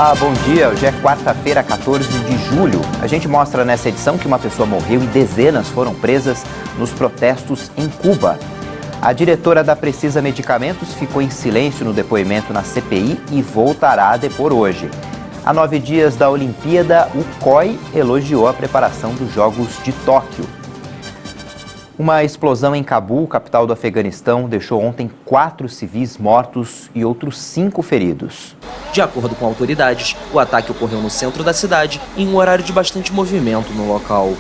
Olá, bom dia. Hoje é quarta-feira, 14 de julho. A gente mostra nessa edição que uma pessoa morreu e dezenas foram presas nos protestos em Cuba. A diretora da Precisa Medicamentos ficou em silêncio no depoimento na CPI e voltará a depor hoje. Há 9 dias da Olimpíada, o COI elogiou a preparação dos Jogos de Tóquio. Uma explosão em Cabul, capital do Afeganistão, deixou ontem 4 civis mortos e outros 5 feridos. De acordo com autoridades, o ataque ocorreu no centro da cidade em um horário de bastante movimento no local.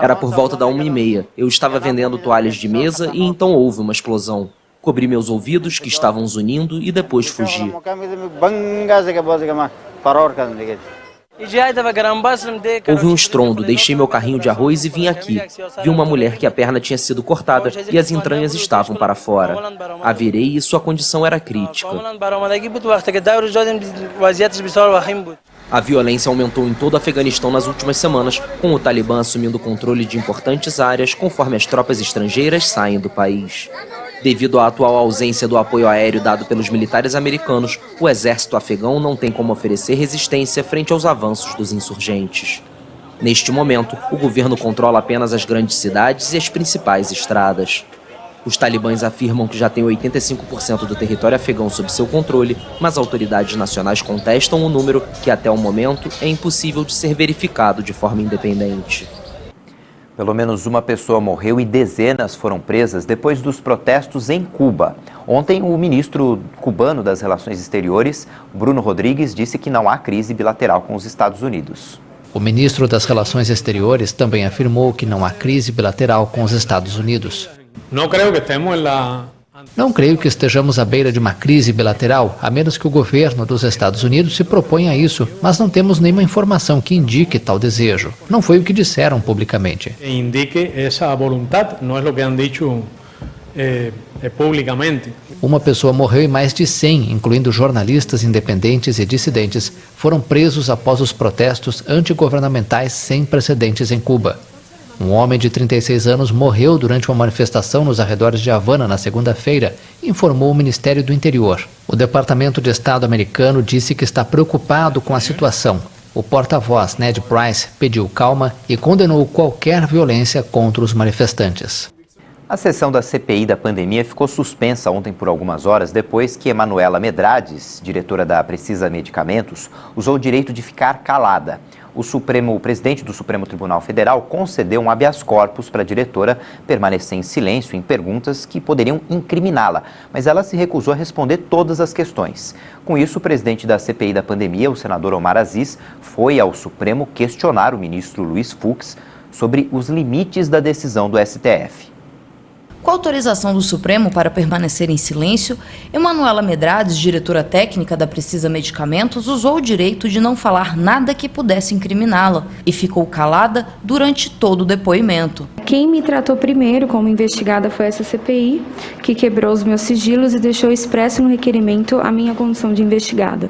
Era por volta da 1h30. Eu estava vendendo toalhas de mesa e então houve uma explosão. Cobri meus ouvidos, que estavam zunindo, e depois fugi. Houve um estrondo, deixei meu carrinho de arroz e vim aqui. Vi uma mulher que a perna tinha sido cortada e as entranhas estavam para fora. A virei e sua condição era crítica. A violência aumentou em todo o Afeganistão nas últimas semanas, com o Talibã assumindo o controle de importantes áreas conforme as tropas estrangeiras saem do país. Devido à atual ausência do apoio aéreo dado pelos militares americanos, o exército afegão não tem como oferecer resistência frente aos avanços dos insurgentes. Neste momento, o governo controla apenas as grandes cidades e as principais estradas. Os talibãs afirmam que já têm 85% do território afegão sob seu controle, mas autoridades nacionais contestam o número, que até o momento é impossível de ser verificado de forma independente. Pelo menos uma pessoa morreu e dezenas foram presas depois dos protestos em Cuba. Ontem, o ministro cubano das Relações Exteriores, Bruno Rodrigues, disse que não há crise bilateral com os Estados Unidos. O ministro das Relações Exteriores também afirmou que não há crise bilateral com os Estados Unidos. Não creio que estejamos à beira de uma crise bilateral, a menos que o governo dos Estados Unidos se proponha a isso, mas não temos nenhuma informação que indique tal desejo. Não foi o que disseram publicamente. Uma pessoa morreu e mais de 100, incluindo jornalistas independentes e dissidentes, foram presos após os protestos antigovernamentais sem precedentes em Cuba. Um homem de 36 anos morreu durante uma manifestação nos arredores de Havana na segunda-feira, informou o Ministério do Interior. O Departamento de Estado americano disse que está preocupado com a situação. O porta-voz, Ned Price, pediu calma e condenou qualquer violência contra os manifestantes. A sessão da CPI da pandemia ficou suspensa ontem por algumas horas depois que Emanuela Medrades, diretora da Precisa Medicamentos, usou o direito de ficar calada. O presidente do Supremo Tribunal Federal concedeu um habeas corpus para a diretora permanecer em silêncio em perguntas que poderiam incriminá-la, mas ela se recusou a responder todas as questões. Com isso, o presidente da CPI da pandemia, o senador Omar Aziz, foi ao Supremo questionar o ministro Luiz Fux sobre os limites da decisão do STF. Com a autorização do Supremo para permanecer em silêncio, Emanuela Medrades, diretora técnica da Precisa Medicamentos, usou o direito de não falar nada que pudesse incriminá-la e ficou calada durante todo o depoimento. Quem me tratou primeiro como investigada foi essa CPI, que quebrou os meus sigilos e deixou expresso no requerimento a minha condição de investigada.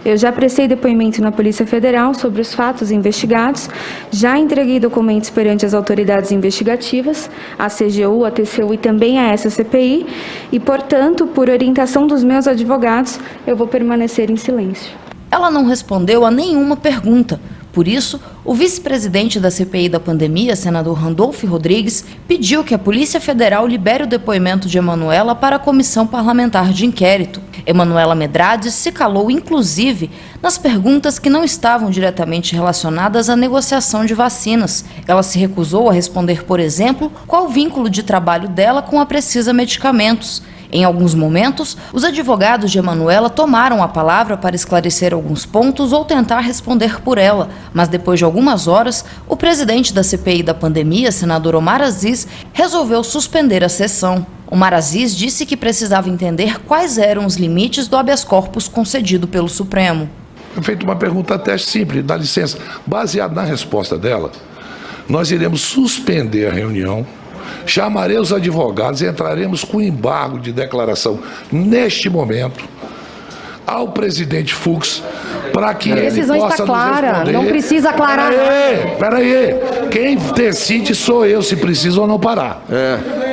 Eu já prestei depoimento na Polícia Federal sobre os fatos investigados, já entreguei documentos perante as autoridades investigativas, a CGU, a TCU e também a essa CPI, e, portanto, por orientação dos meus advogados, eu vou permanecer em silêncio. Ela não respondeu a nenhuma pergunta. Por isso, o vice-presidente da CPI da pandemia, senador Randolfo Rodrigues, pediu que a Polícia Federal libere o depoimento de Emanuela para a Comissão Parlamentar de Inquérito. Emanuela Medrades se calou, inclusive, nas perguntas que não estavam diretamente relacionadas à negociação de vacinas. Ela se recusou a responder, por exemplo, qual o vínculo de trabalho dela com a Precisa Medicamentos. Em alguns momentos, os advogados de Emanuela tomaram a palavra para esclarecer alguns pontos ou tentar responder por ela, mas depois de algumas horas, o presidente da CPI da pandemia, senador Omar Aziz, resolveu suspender a sessão. Omar Aziz disse que precisava entender quais eram os limites do habeas corpus concedido pelo Supremo. Foi feita uma pergunta até simples, dá licença. Baseado na resposta dela, nós iremos suspender a reunião, chamarei os advogados e entraremos com embargo de declaração neste momento ao presidente Fux para que ele possa nos responder. A decisão está clara, não precisa aclarar. Peraí, quem decide sou eu se preciso ou não parar.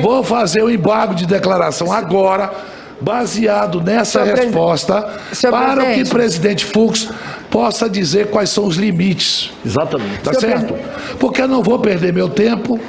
Vou fazer o embargo de declaração agora baseado nessa resposta, para que o presidente Fux possa dizer quais são os limites. Exatamente. Tá certo? Porque eu não vou perder meu tempo,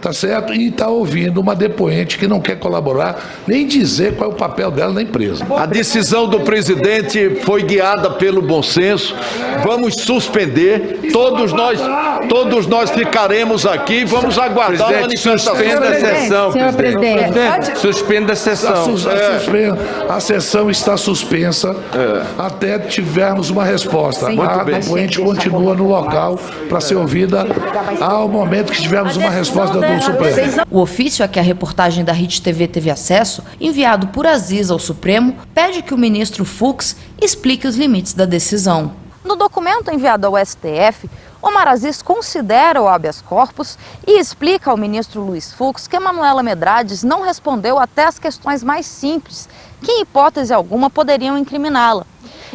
tá certo? E está ouvindo uma depoente que não quer colaborar, nem dizer qual é o papel dela na empresa. A decisão do presidente foi guiada pelo bom senso. Vamos suspender. Todos nós ficaremos aqui. Vamos aguardar a manifestação. Suspenda a sessão, senhor presidente. Suspenda a sessão. A sessão está suspensa até tivermos uma resposta. A depoente continua no local para ser ouvida ao momento que tivermos uma resposta do Supremo. O ofício a que a reportagem da Rede TV teve acesso, enviado por Aziz ao Supremo, pede que o ministro Fux explique os limites da decisão. No documento enviado ao STF, Omar Aziz considera o habeas corpus e explica ao ministro Luiz Fux que Emanuela Medrades não respondeu até as questões mais simples, que em hipótese alguma poderiam incriminá-la.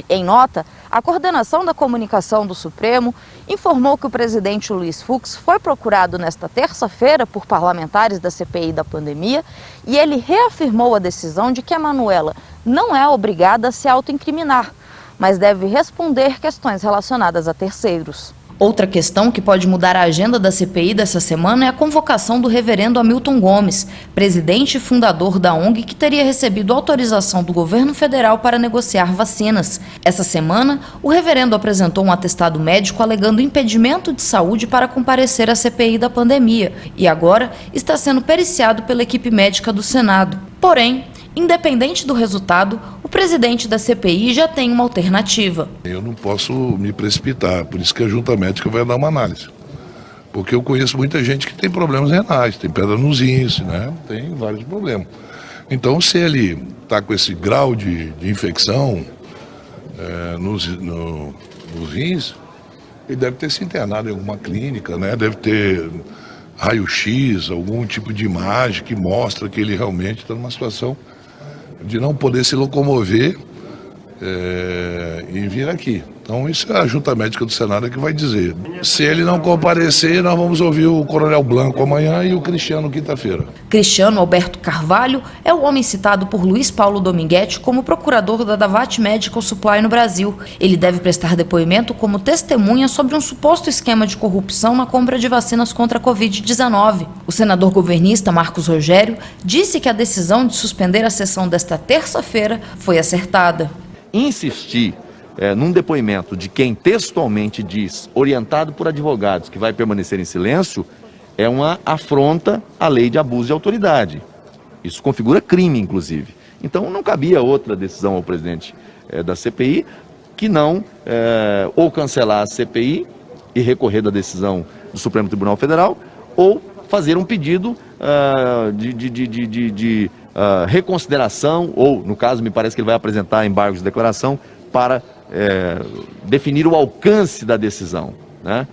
Em nota, a coordenação da comunicação do Supremo informou que o presidente Luiz Fux foi procurado nesta terça-feira por parlamentares da CPI da pandemia e ele reafirmou a decisão de que Emanuela não é obrigada a se autoincriminar, mas deve responder questões relacionadas a terceiros. Outra questão que pode mudar a agenda da CPI dessa semana é a convocação do reverendo Hamilton Gomes, presidente e fundador da ONG que teria recebido autorização do governo federal para negociar vacinas. Essa semana, o reverendo apresentou um atestado médico alegando impedimento de saúde para comparecer à CPI da pandemia e agora está sendo periciado pela equipe médica do Senado. Porém, independente do resultado, o presidente da CPI já tem uma alternativa. Eu não posso me precipitar, por isso que a junta médica vai dar uma análise. Porque eu conheço muita gente que tem problemas renais, tem pedra nos rins, né? Tem vários problemas. Então, se ele está com esse grau de infecção nos rins, ele deve ter se internado em alguma clínica, né? Deve ter raio-x, algum tipo de imagem que mostra que ele realmente está numa situação de não poder se locomover e vir aqui. Então isso é a junta médica do Senado que vai dizer. Se ele não comparecer, nós vamos ouvir o Coronel Blanco amanhã e o Cristiano quinta-feira. Cristiano Alberto Carvalho é o homem citado por Luiz Paulo Dominguete como procurador da Davat Medical Supply no Brasil. Ele deve prestar depoimento como testemunha sobre um suposto esquema de corrupção na compra de vacinas contra a Covid-19. O senador governista Marcos Rogério disse que a decisão de suspender a sessão desta terça-feira foi acertada. Insistir num depoimento de quem textualmente diz, orientado por advogados, que vai permanecer em silêncio, é uma afronta à lei de abuso de autoridade. Isso configura crime, inclusive. Então não cabia outra decisão ao presidente da CPI que não ou cancelar a CPI e recorrer da decisão do Supremo Tribunal Federal, ou fazer um pedido de reconsideração, ou, no caso, me parece que ele vai apresentar embargos de declaração para definir o alcance da decisão, né?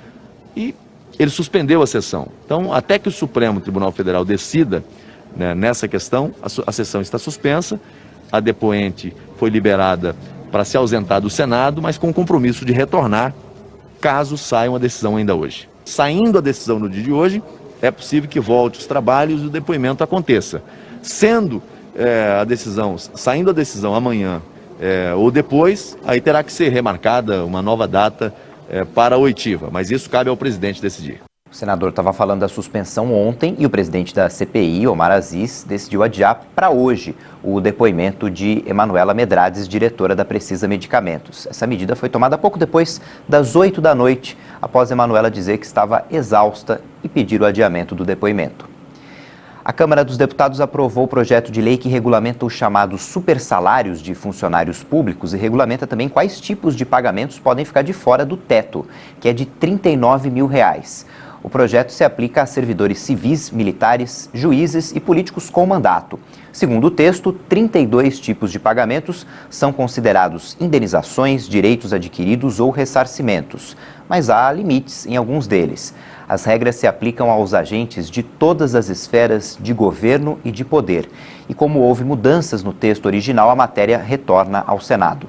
E ele suspendeu a sessão. Então, até que o Supremo Tribunal Federal decida, né, nessa questão, a sessão está suspensa, a depoente foi liberada para se ausentar do Senado, mas com o compromisso de retornar caso saia uma decisão ainda hoje. Saindo a decisão no dia de hoje, é possível que volte os trabalhos e o depoimento aconteça. Saindo a decisão amanhã ou depois, aí terá que ser remarcada uma nova data para a oitiva, mas isso cabe ao presidente decidir. O senador estava falando da suspensão ontem e o presidente da CPI, Omar Aziz, decidiu adiar para hoje o depoimento de Emanuela Medrades, diretora da Precisa Medicamentos. Essa medida foi tomada pouco depois das 8 da noite, após Emanuela dizer que estava exausta e pedir o adiamento do depoimento. A Câmara dos Deputados aprovou o projeto de lei que regulamenta os chamados supersalários de funcionários públicos e regulamenta também quais tipos de pagamentos podem ficar de fora do teto, que é de R$ 39 mil. O projeto se aplica a servidores civis, militares, juízes e políticos com mandato. Segundo o texto, 32 tipos de pagamentos são considerados indenizações, direitos adquiridos ou ressarcimentos, mas há limites em alguns deles. As regras se aplicam aos agentes de todas as esferas de governo e de poder. E como houve mudanças no texto original, a matéria retorna ao Senado.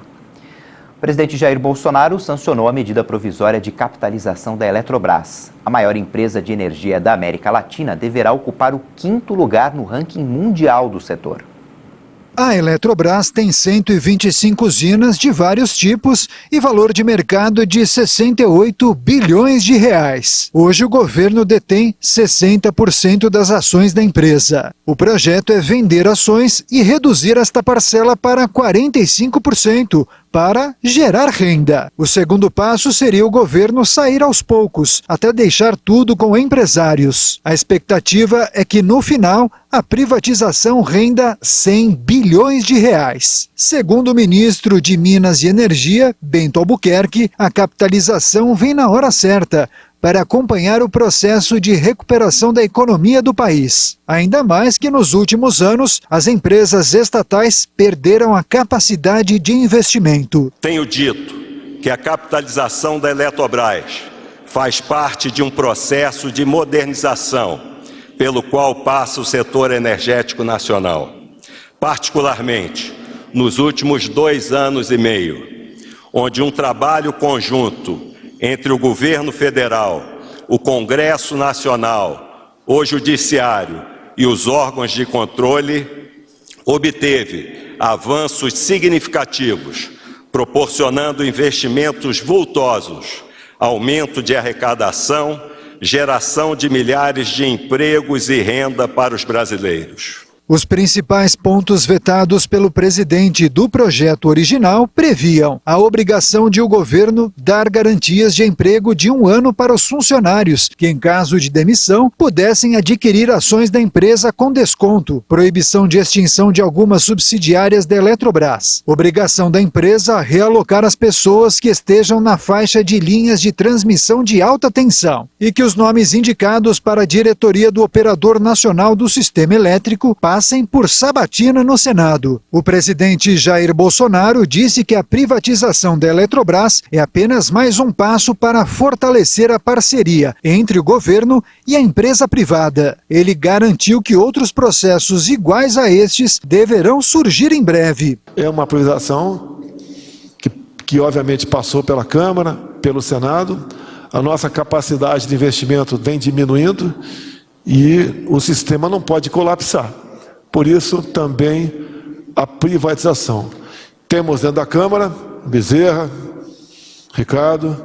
O presidente Jair Bolsonaro sancionou a medida provisória de capitalização da Eletrobras. A maior empresa de energia da América Latina deverá ocupar o 5º lugar no ranking mundial do setor. A Eletrobras tem 125 usinas de vários tipos e valor de mercado de 68 bilhões de reais. Hoje o governo detém 60% das ações da empresa. O projeto é vender ações e reduzir esta parcela para 45%. Para gerar renda. O segundo passo seria o governo sair aos poucos, até deixar tudo com empresários. A expectativa é que, no final, a privatização renda 100 bilhões de reais. Segundo o ministro de Minas e Energia, Bento Albuquerque, a capitalização vem na hora certa, para acompanhar o processo de recuperação da economia do país. Ainda mais que nos últimos anos, as empresas estatais perderam a capacidade de investimento. Tenho dito que a capitalização da Eletrobras faz parte de um processo de modernização pelo qual passa o setor energético nacional. Particularmente, nos últimos 2 anos e meio, onde um trabalho conjunto entre o governo federal, o Congresso Nacional, o Judiciário e os órgãos de controle, obteve avanços significativos, proporcionando investimentos vultosos, aumento de arrecadação, geração de milhares de empregos e renda para os brasileiros. Os principais pontos vetados pelo presidente do projeto original previam a obrigação de o governo dar garantias de emprego de 1 ano para os funcionários, que em caso de demissão pudessem adquirir ações da empresa com desconto, proibição de extinção de algumas subsidiárias da Eletrobras, obrigação da empresa a realocar as pessoas que estejam na faixa de linhas de transmissão de alta tensão e que os nomes indicados para a diretoria do Operador Nacional do Sistema Elétrico passem por sabatina no Senado. O presidente Jair Bolsonaro disse que a privatização da Eletrobras é apenas mais um passo para fortalecer a parceria entre o governo e a empresa privada. Ele garantiu que outros processos iguais a estes deverão surgir em breve. É uma privatização que obviamente passou pela Câmara, pelo Senado. A nossa capacidade de investimento vem diminuindo e o sistema não pode colapsar. Por isso, também a privatização. Temos dentro da Câmara, Bezerra, Ricardo,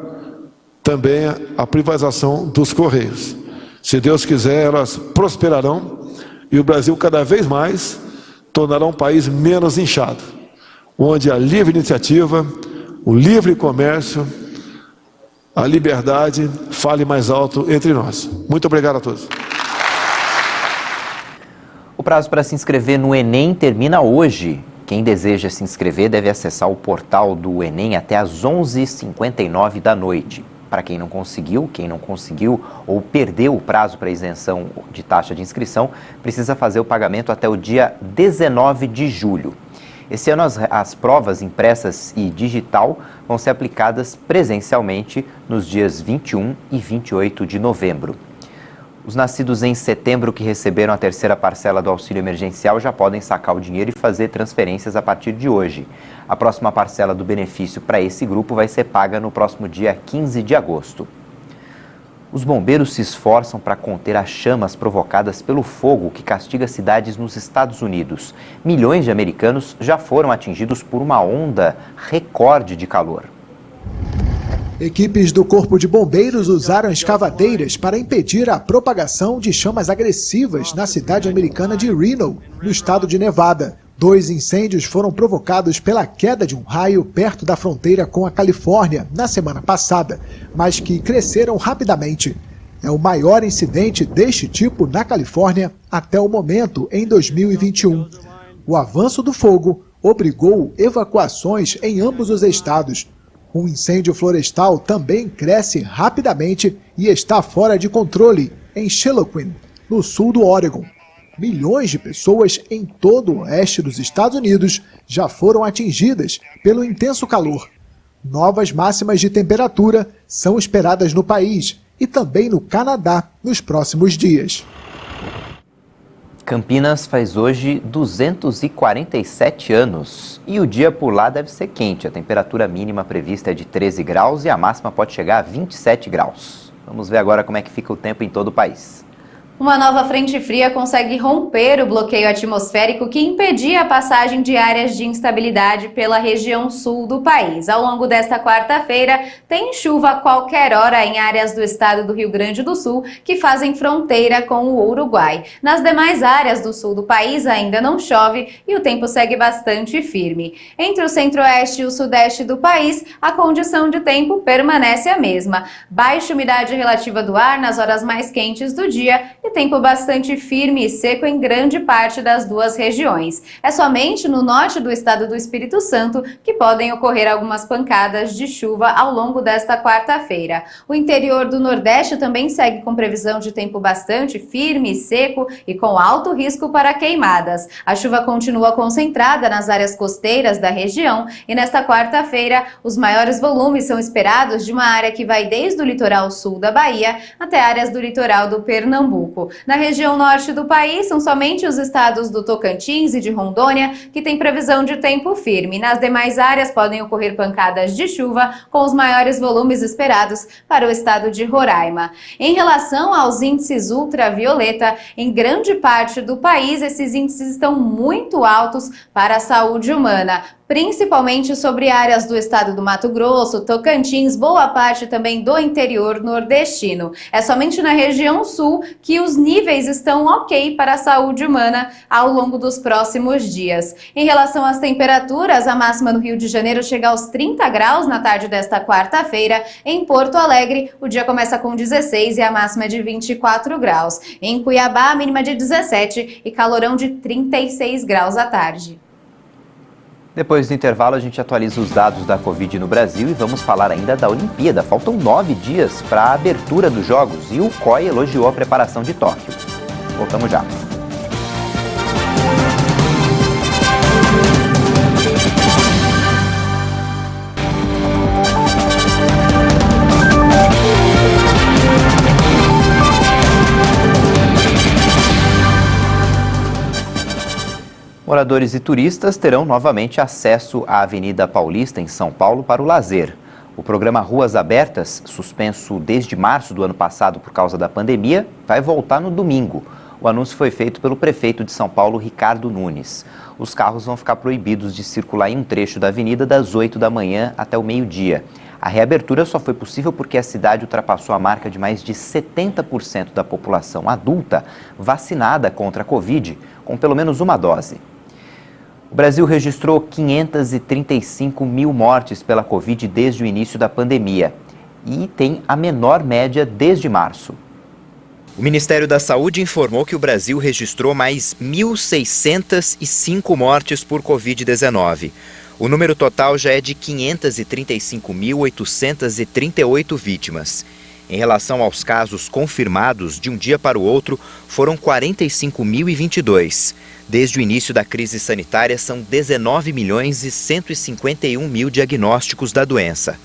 também a privatização dos Correios. Se Deus quiser, elas prosperarão e o Brasil cada vez mais tornará um país menos inchado, onde a livre iniciativa, o livre comércio, a liberdade fale mais alto entre nós. Muito obrigado a todos. O prazo para se inscrever no Enem termina hoje. Quem deseja se inscrever deve acessar o portal do Enem até às 11h59 da noite. Para quem não conseguiu ou perdeu o prazo para isenção de taxa de inscrição, precisa fazer o pagamento até o dia 19 de julho. Esse ano as provas impressas e digital vão ser aplicadas presencialmente nos dias 21 e 28 de novembro. Os nascidos em setembro que receberam a terceira parcela do auxílio emergencial já podem sacar o dinheiro e fazer transferências a partir de hoje. A próxima parcela do benefício para esse grupo vai ser paga no próximo dia 15 de agosto. Os bombeiros se esforçam para conter as chamas provocadas pelo fogo que castiga cidades nos Estados Unidos. Milhões de americanos já foram atingidos por uma onda recorde de calor. Equipes do Corpo de Bombeiros usaram escavadeiras para impedir a propagação de chamas agressivas na cidade americana de Reno, no estado de Nevada. 2 incêndios foram provocados pela queda de um raio perto da fronteira com a Califórnia na semana passada, mas que cresceram rapidamente. É o maior incidente deste tipo na Califórnia até o momento, em 2021. O avanço do fogo obrigou evacuações em ambos os estados. O incêndio florestal também cresce rapidamente e está fora de controle em Chiloquin, no sul do Oregon. Milhões de pessoas em todo o oeste dos Estados Unidos já foram atingidas pelo intenso calor. Novas máximas de temperatura são esperadas no país e também no Canadá nos próximos dias. Campinas faz hoje 247 anos e o dia por lá deve ser quente. A temperatura mínima prevista é de 13 graus e a máxima pode chegar a 27 graus. Vamos ver agora como é que fica o tempo em todo o país. Uma nova frente fria consegue romper o bloqueio atmosférico que impedia a passagem de áreas de instabilidade pela região sul do país. Ao longo desta quarta-feira, tem chuva a qualquer hora em áreas do estado do Rio Grande do Sul que fazem fronteira com o Uruguai. Nas demais áreas do sul do país ainda não chove e o tempo segue bastante firme. Entre o centro-oeste e o sudeste do país, a condição de tempo permanece a mesma. Baixa umidade relativa do ar nas horas mais quentes do dia e tempo bastante firme e seco em grande parte das duas regiões. É somente no norte do estado do Espírito Santo que podem ocorrer algumas pancadas de chuva ao longo desta quarta-feira. O interior do Nordeste também segue com previsão de tempo bastante firme e seco e com alto risco para queimadas. A chuva continua concentrada nas áreas costeiras da região e nesta quarta-feira os maiores volumes são esperados de uma área que vai desde o litoral sul da Bahia até áreas do litoral do Pernambuco. Na região norte do país, são somente os estados do Tocantins e de Rondônia que têm previsão de tempo firme. Nas demais áreas podem ocorrer pancadas de chuva, com os maiores volumes esperados para o estado de Roraima. Em relação aos índices ultravioleta, em grande parte do país, esses índices estão muito altos para a saúde humana, principalmente sobre áreas do estado do Mato Grosso, Tocantins, boa parte também do interior nordestino. É somente na região sul que os níveis estão ok para a saúde humana ao longo dos próximos dias. Em relação às temperaturas, a máxima no Rio de Janeiro chega aos 30 graus na tarde desta quarta-feira. Em Porto Alegre, o dia começa com 16 e a máxima é de 24 graus. Em Cuiabá, a mínima de 17 e calorão de 36 graus à tarde. Depois do intervalo, a gente atualiza os dados da Covid no Brasil e vamos falar ainda da Olimpíada. Faltam 9 dias para a abertura dos Jogos e o COI elogiou a preparação de Tóquio. Voltamos já. Moradores e turistas terão novamente acesso à Avenida Paulista, em São Paulo, para o lazer. O programa Ruas Abertas, suspenso desde março do ano passado por causa da pandemia, vai voltar no domingo. O anúncio foi feito pelo prefeito de São Paulo, Ricardo Nunes. Os carros vão ficar proibidos de circular em um trecho da avenida das 8 da manhã até o meio-dia. A reabertura só foi possível porque a cidade ultrapassou a marca de mais de 70% da população adulta vacinada contra a Covid, com pelo menos uma dose. O Brasil registrou 535 mil mortes pela Covid desde o início da pandemia e tem a menor média desde março. O Ministério da Saúde informou que o Brasil registrou mais 1.605 mortes por Covid-19. O número total já é de 535.838 vítimas. Em relação aos casos confirmados, de um dia para o outro, foram 45.022. Desde o início da crise sanitária, são 19.151.000 diagnósticos da doença.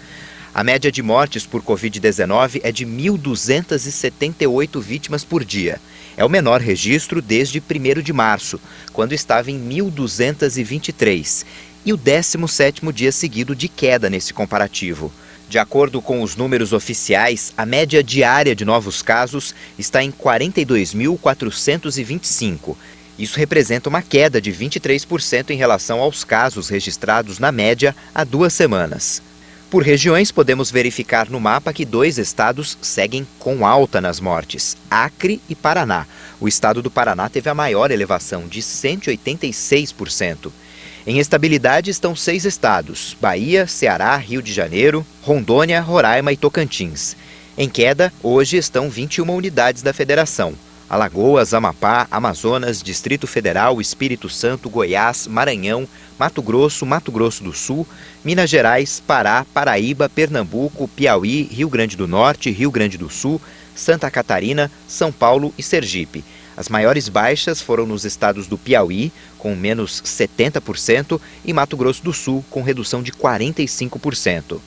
A média de mortes por Covid-19 é de 1.278 vítimas por dia. É o menor registro desde 1º de março, quando estava em 1.223, e o 17º dia seguido de queda nesse comparativo. De acordo com os números oficiais, a média diária de novos casos está em 42.425. Isso representa uma queda de 23% em relação aos casos registrados na média há 2 semanas. Por regiões, podemos verificar no mapa que 2 estados seguem com alta nas mortes: Acre e Paraná. O estado do Paraná teve a maior elevação, de 186%. Em estabilidade estão 6 estados: Bahia, Ceará, Rio de Janeiro, Rondônia, Roraima e Tocantins. Em queda, hoje estão 21 unidades da federação: Alagoas, Amapá, Amazonas, Distrito Federal, Espírito Santo, Goiás, Maranhão, Mato Grosso do Sul, Minas Gerais, Pará, Paraíba, Pernambuco, Piauí, Rio Grande do Norte, Rio Grande do Sul, Santa Catarina, São Paulo e Sergipe. As maiores baixas foram nos estados do Piauí, com menos 70%, e Mato Grosso do Sul, com redução de 45%.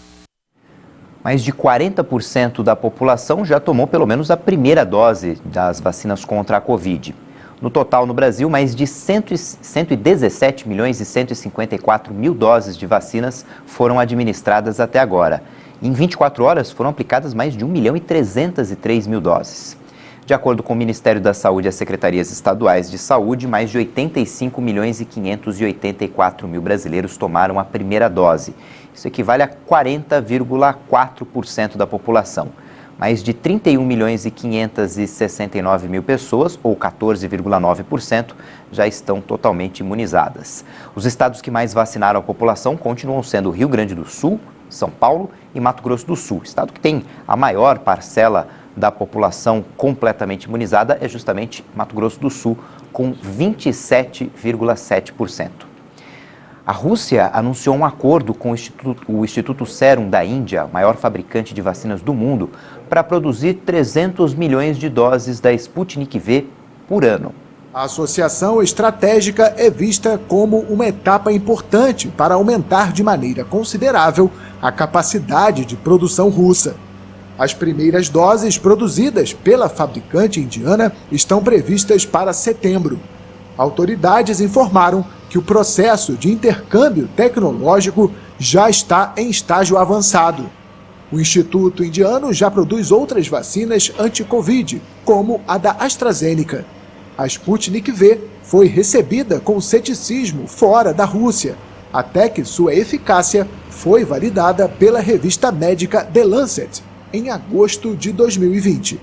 Mais de 40% da população já tomou pelo menos a primeira dose das vacinas contra a Covid. No total, no Brasil, mais de 117 milhões e 154 mil doses de vacinas foram administradas até agora. Em 24 horas, foram aplicadas mais de 1 milhão e 303 mil doses. De acordo com o Ministério da Saúde e as secretarias estaduais de saúde, mais de 85 milhões e 584 mil brasileiros tomaram a primeira dose. Isso equivale a 40,4% da população. Mais de 31 milhões e 569 mil pessoas, ou 14,9%, já estão totalmente imunizadas. Os estados que mais vacinaram a população continuam sendo Rio Grande do Sul, São Paulo e Mato Grosso do Sul. O estado que tem a maior parcela da população completamente imunizada é justamente Mato Grosso do Sul, com 27,7%. A Rússia anunciou um acordo com o Instituto Serum da Índia, maior fabricante de vacinas do mundo, para produzir 300 milhões de doses da Sputnik V por ano. A associação estratégica é vista como uma etapa importante para aumentar de maneira considerável a capacidade de produção russa. As primeiras doses produzidas pela fabricante indiana estão previstas para setembro. Autoridades informaram que o processo de intercâmbio tecnológico já está em estágio avançado. O Instituto Indiano já produz outras vacinas anti-Covid, como a da AstraZeneca. A Sputnik V foi recebida com ceticismo fora da Rússia, até que sua eficácia foi validada pela revista médica The Lancet, em agosto de 2020.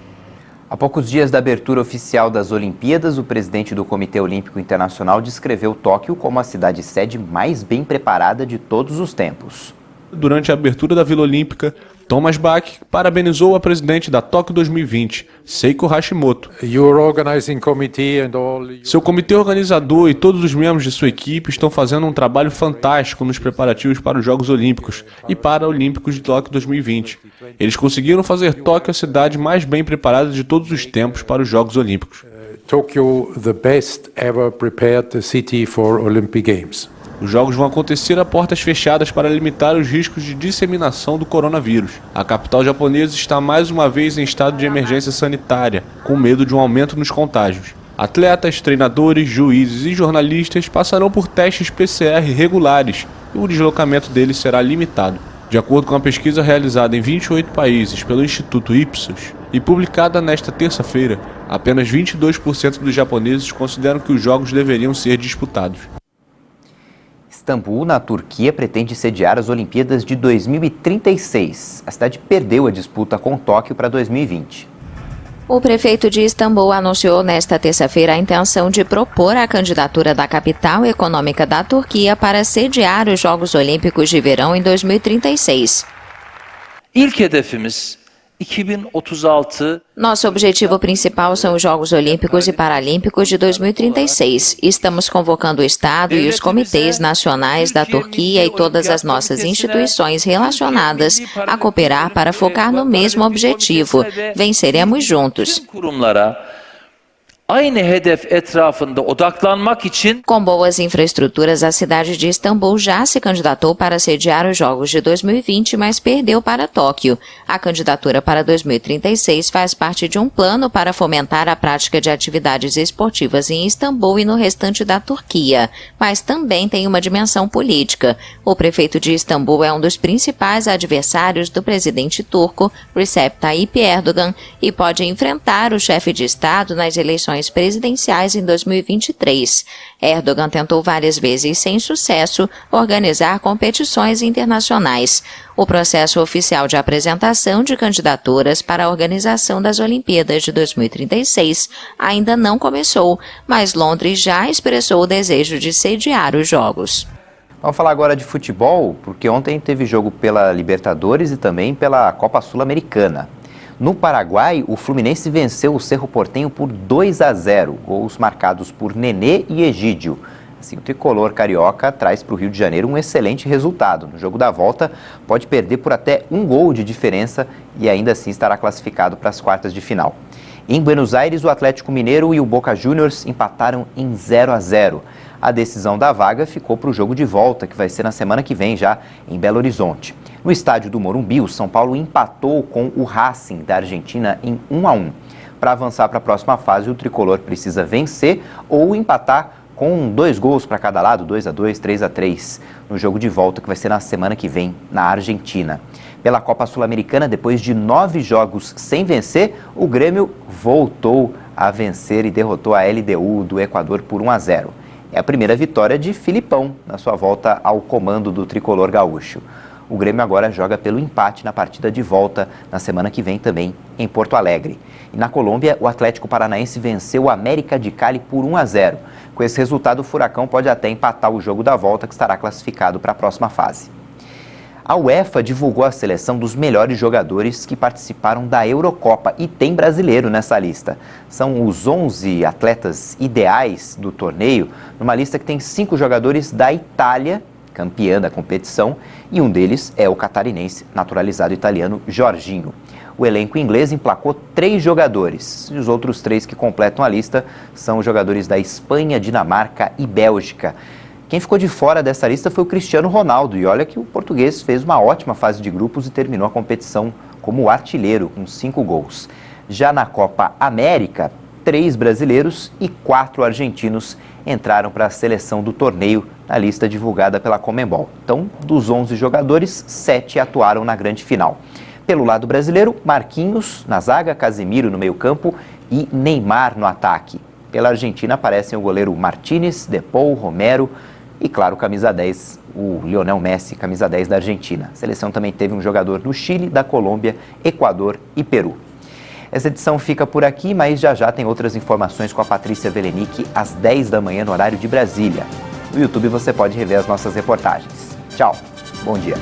Há poucos dias da abertura oficial das Olimpíadas, o presidente do Comitê Olímpico Internacional descreveu Tóquio como a cidade-sede mais bem preparada de todos os tempos. Durante a abertura da Vila Olímpica, Thomas Bach parabenizou a presidente da Tóquio 2020, Seiko Hashimoto. Seu comitê organizador e todos os membros de sua equipe estão fazendo um trabalho fantástico nos preparativos para os Jogos Olímpicos e Paralímpicos de Tóquio 2020. Eles conseguiram fazer Tóquio a cidade mais bem preparada de todos os tempos para os Jogos Olímpicos. Tokyo, the best ever prepared city for Olympic Games. Os jogos vão acontecer a portas fechadas para limitar os riscos de disseminação do coronavírus. A capital japonesa está mais uma vez em estado de emergência sanitária, com medo de um aumento nos contágios. Atletas, treinadores, juízes e jornalistas passarão por testes PCR regulares e o deslocamento deles será limitado. De acordo com a pesquisa realizada em 28 países pelo Instituto Ipsos e publicada nesta terça-feira, apenas 22% dos japoneses consideram que os jogos deveriam ser disputados. Istambul, na Turquia, pretende sediar as Olimpíadas de 2036. A cidade perdeu a disputa com Tóquio para 2020. O prefeito de Istambul anunciou nesta terça-feira a intenção de propor a candidatura da capital econômica da Turquia para sediar os Jogos Olímpicos de Verão em 2036. İlk hedefimiz 2036. Nosso objetivo principal são os Jogos Olímpicos e Paralímpicos de 2036. Estamos convocando o Estado e os comitês nacionais da Turquia e todas as nossas instituições relacionadas a cooperar para focar no mesmo objetivo. Venceremos juntos. Aynı hedef etrafında odaklanmak için. Com boas infraestruturas, a cidade de Istambul já se candidatou para sediar os Jogos de 2020, mas perdeu para Tóquio. A candidatura para 2036 faz parte de um plano para fomentar a prática de atividades esportivas em Istambul e no restante da Turquia, mas também tem uma dimensão política. O prefeito de Istambul é um dos principais adversários do presidente turco, Recep Tayyip Erdogan, e pode enfrentar o chefe de Estado nas eleições presidenciais em 2023. Erdogan tentou várias vezes, sem sucesso, organizar competições internacionais. O processo oficial de apresentação de candidaturas para a organização das Olimpíadas de 2036 ainda não começou, mas Londres já expressou o desejo de sediar os Jogos. Vamos falar agora de futebol, porque ontem teve jogo pela Libertadores e também pela Copa Sul-Americana. No Paraguai, o Fluminense venceu o Cerro Porteño por 2-0, gols marcados por Nenê e Egídio. Assim, o tricolor carioca traz para o Rio de Janeiro um excelente resultado. No jogo da volta, pode perder por até um gol de diferença e ainda assim estará classificado para as quartas de final. Em Buenos Aires, o Atlético Mineiro e o Boca Juniors empataram em 0-0. A decisão da vaga ficou para o jogo de volta, que vai ser na semana que vem já em Belo Horizonte. No estádio do Morumbi, o São Paulo empatou com o Racing da Argentina em 1-1. Para avançar para a próxima fase, o tricolor precisa vencer ou empatar com 2 gols para cada lado, 2-2, 3-3, no jogo de volta que vai ser na semana que vem na Argentina. Pela Copa Sul-Americana, depois de 9 jogos sem vencer, o Grêmio voltou a vencer e derrotou a LDU do Equador por 1-0. É a primeira vitória de Filipão na sua volta ao comando do tricolor gaúcho. O Grêmio agora joga pelo empate na partida de volta na semana que vem também em Porto Alegre. E na Colômbia, o Atlético Paranaense venceu o América de Cali por 1-0. Com esse resultado, o Furacão pode até empatar o jogo da volta, que estará classificado para a próxima fase. A UEFA divulgou a seleção dos melhores jogadores que participaram da Eurocopa e tem brasileiro nessa lista. São os 11 atletas ideais do torneio, numa lista que tem 5 jogadores da Itália, campeã da competição, e um deles é o catarinense naturalizado italiano Jorginho. O elenco inglês emplacou 3 jogadores, e os outros 3 que completam a lista são os jogadores da Espanha, Dinamarca e Bélgica. Quem ficou de fora dessa lista foi o Cristiano Ronaldo, e olha que o português fez uma ótima fase de grupos e terminou a competição como artilheiro, com 5 gols. Já na Copa América, 3 brasileiros e 4 argentinos entraram para a seleção do torneio na lista divulgada pela Conmebol. Então, dos 11 jogadores, 7 atuaram na grande final. Pelo lado brasileiro, Marquinhos na zaga, Casemiro no meio-campo e Neymar no ataque. Pela Argentina aparecem o goleiro Martínez, Depou, Romero e, claro, camisa 10, o Lionel Messi, camisa 10 da Argentina. A seleção também teve um jogador do Chile, da Colômbia, Equador e Peru. Essa edição fica por aqui, mas já tem outras informações com a Patrícia Velenic às 10 da manhã no horário de Brasília. No YouTube você pode rever as nossas reportagens. Tchau, bom dia.